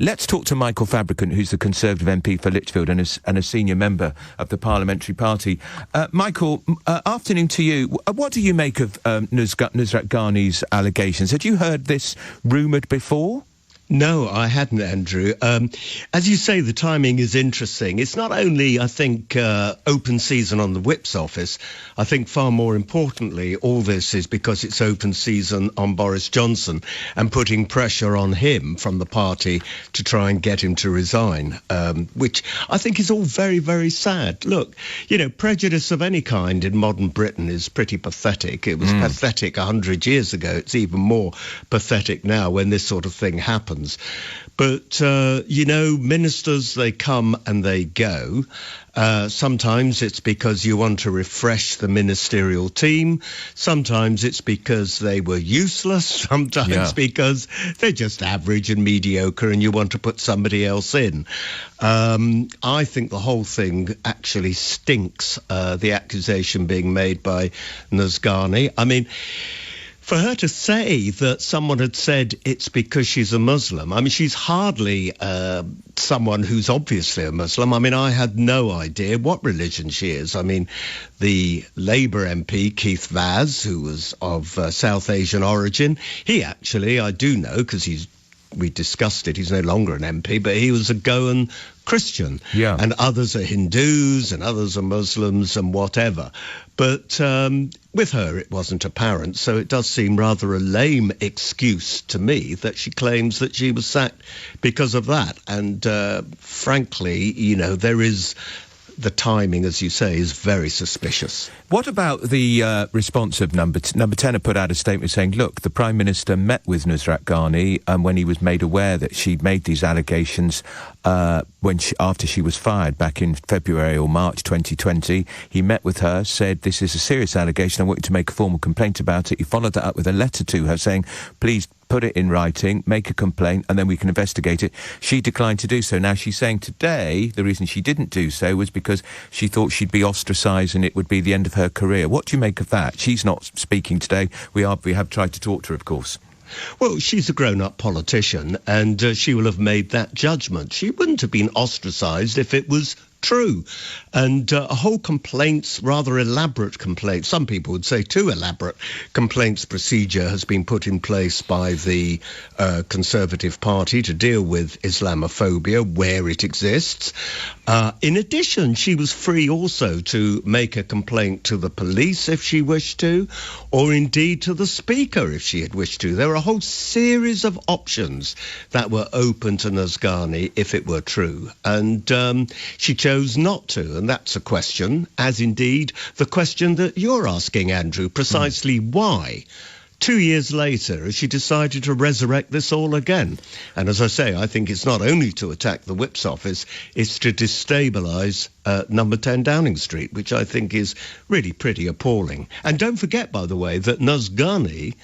Let's talk to Michael Fabricant, who's the Conservative MP for Lichfield and a senior member of the Parliamentary Party. Michael, afternoon to you. What do you make of Nusrat Ghani's allegations? Had you heard this rumoured before? No, I hadn't, Andrew. As you say, the timing is interesting. It's not only, I think, open season on the Whip's office. I think far more importantly, all this is because it's open season on Boris Johnson and putting pressure on him from the party to try and get him to resign, which I think is all very, very sad. Look, prejudice of any kind in modern Britain is pretty pathetic. It was pathetic 100 years ago. It's even more pathetic now when this sort of thing happens. But, ministers, they come and they go. Sometimes it's because you want to refresh the ministerial team. Sometimes it's because they were useless. Sometimes because they're just average and mediocre and you want to put somebody else in. I think the whole thing actually stinks, the accusation being made by Nus Ghani. I mean, for her to say that someone had said it's because she's a Muslim, I mean, she's hardly someone who's obviously a Muslim. I mean, I had no idea what religion she is. I mean, the Labour MP, Keith Vaz, who was of South Asian origin, he actually, I do know, because we discussed it, he's no longer an MP, but he was a Goan Christian. Yeah. And others are Hindus and others are Muslims and whatever. But with her, it wasn't apparent. So it does seem rather a lame excuse to me that she claims that she was sacked because of that. And frankly, there is... the timing, as you say, is very suspicious. What about the response of Number 10 had put out a statement saying, look, the Prime Minister met with Nusrat Ghani when he was made aware that she'd made these allegations after she was fired back in February or March 2020. He met with her, said, this is a serious allegation, I want you to make a formal complaint about it. He followed that up with a letter to her saying, please put it in writing, make a complaint, and then we can investigate it. She declined to do so. Now, she's saying today the reason she didn't do so was because she thought she'd be ostracised and it would be the end of her career. What do you make of that? She's not speaking today. We have tried to talk to her, of course. Well, she's a grown-up politician, and she will have made that judgment. She wouldn't have been ostracised if it was true. And a whole complaints, rather elaborate complaints, some people would say too elaborate, complaints procedure has been put in place by the Conservative Party to deal with Islamophobia where it exists. In addition, she was free also to make a complaint to the police if she wished to, or indeed to the Speaker if she had wished to. There were a whole series of options that were open to Nus Ghani if it were true. And she chose not to, and that's a question, as indeed the question that you're asking, Andrew, precisely why 2 years later has she decided to resurrect this all again. And as I say, I think it's not only to attack the Whip's office, it's to destabilise Number 10 Downing Street, which I think is really pretty appalling. And don't forget, by the way, that Nus Ghani,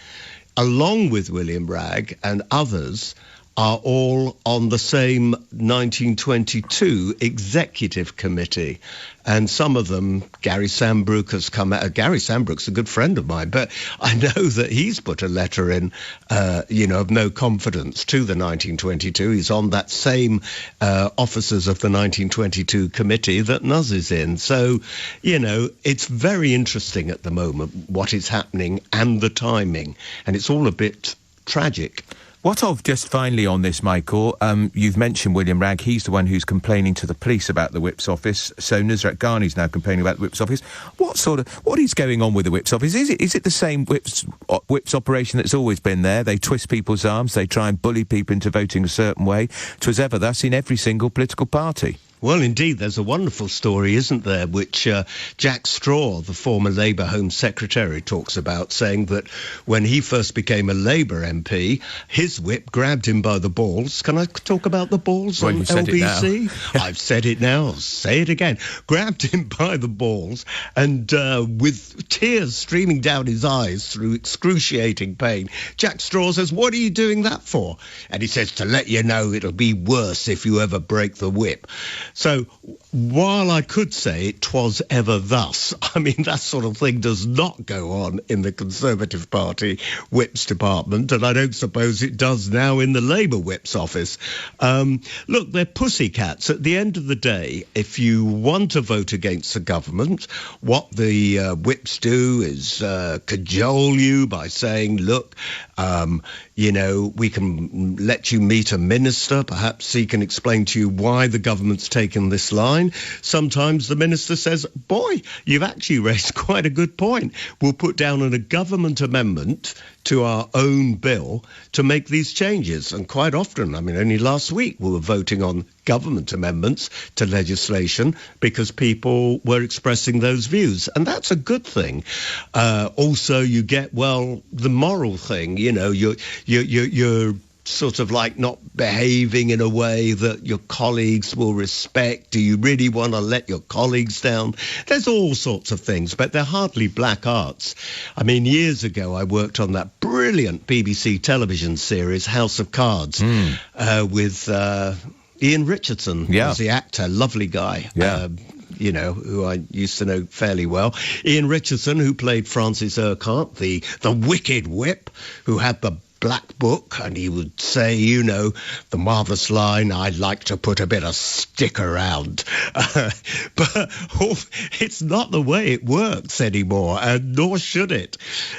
along with William Bragg and others, are all on the same 1922 executive committee. And some of them, Gary Sambrook has come out. Gary Sambrook's a good friend of mine, but I know that he's put a letter in, of no confidence to the 1922. He's on that same officers of the 1922 committee that Nus is in. So, it's very interesting at the moment what is happening and the timing. And it's all a bit tragic. What of, just finally on this, Michael, you've mentioned William Bragg. He's the one who's complaining to the police about the Whip's office. So Nusrat Ghani's now complaining about the Whip's office. What is going on with the Whip's office? Is it the same Whip's operation that's always been there? They twist people's arms, they try and bully people into voting a certain way. 'Twas ever thus in every single political party. Well, indeed, there's a wonderful story, isn't there, which Jack Straw, the former Labour Home Secretary, talks about, saying that when he first became a Labour MP, his whip grabbed him by the balls. Can I talk about the balls on LBC? I've said it now, I'll say it again. Grabbed him by the balls and with tears streaming down his eyes through excruciating pain, Jack Straw says, "What are you doing that for?" And he says, "To let you know it'll be worse if you ever break the whip." So while I could say 'twas ever thus, I mean, that sort of thing does not go on in the Conservative Party Whip's department, and I don't suppose it does now in the Labour Whip's office. Look, they're pussycats. At the end of the day, if you want to vote against the government, what the Whips do is cajole you by saying, look, we can let you meet a minister. Perhaps he can explain to you why the government's taken this line. Sometimes the minister says, boy, you've actually raised quite a good point. We'll put down a government amendment to our own bill to make these changes. And quite often, I mean, only last week we were voting on government amendments to legislation because people were expressing those views. And that's a good thing. Also, you get, the moral thing, you're sort of like not behaving in a way that your colleagues will respect. Do you really want to let your colleagues down? There's all sorts of things, but they're hardly black arts. I mean, years ago, I worked on that brilliant BBC television series, House of Cards, with Ian Richardson as the actor, lovely guy. Who I used to know fairly well. Ian Richardson, who played Francis Urquhart, the wicked whip, who had the black book, and he would say, the marvellous line, I'd like to put a bit of stick around. But it's not the way it works anymore, and nor should it.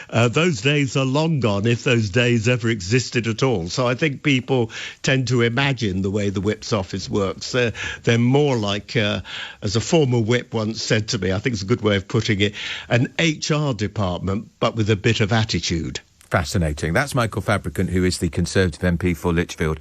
Those days are long gone, if those days ever existed at all. So I think people tend to imagine the way the Whip's office works. They're more like, as a former Whip once said to me, I think it's a good way of putting it, an HR department, but with a bit of attitude. Fascinating. That's Michael Fabricant, who is the Conservative MP for Lichfield.